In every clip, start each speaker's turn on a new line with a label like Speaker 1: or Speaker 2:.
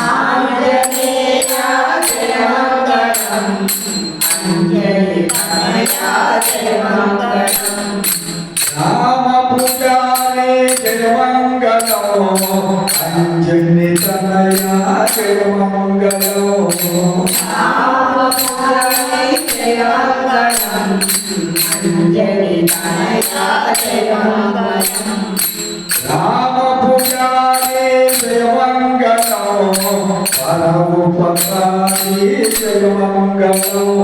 Speaker 1: ఆంజనేయ జయ మంగళం అంజలి తనయా జయ మంగళం
Speaker 2: రామ పూజారి జయ మంగళం అంజని తనయా జయ మంగళం
Speaker 1: రామ పూజారి జయ మంగళం అంజలి తనయా జయ మంగళం
Speaker 2: రామ పూజారి జయ మంగళం పరమోపకారి జయ మంగళం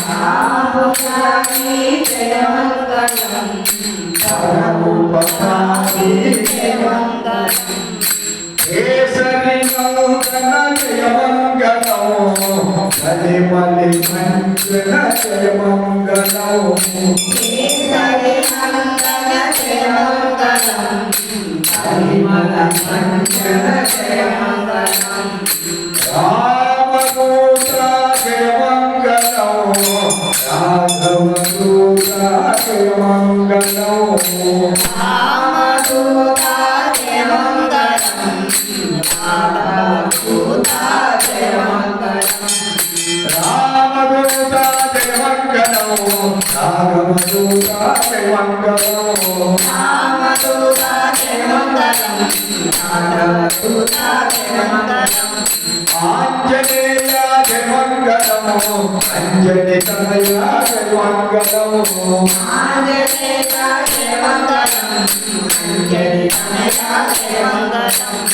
Speaker 1: రామ పూజారి జయ మంగళం
Speaker 2: పరమోపకారి
Speaker 1: జయ మంగళం
Speaker 2: కేసరి నందన జయ మంగళం కలిమలి మంజన జయ మంగళం
Speaker 1: కేసరి నందన జయ మంగళం పరిమళ మంజన జయ మంగళం
Speaker 2: రామదూత జయ మంగళం రాఘవదూత జయ మంగళం
Speaker 1: రామదూత జయ మంగళం రాఘవదూత జయ మంగళం
Speaker 2: రామదూత జయ మంగళం రాఘవదూత జయ మంగళం
Speaker 1: రామదూత జయ మంగళం రాఘవదూత జయ మంగళం
Speaker 2: ఆంజనేయ జయ మంగళం అంజని తనయ జయ మంగళం
Speaker 1: ఆంజనేయ జయ మంగళం అంజలి తనయ జయ మంగళం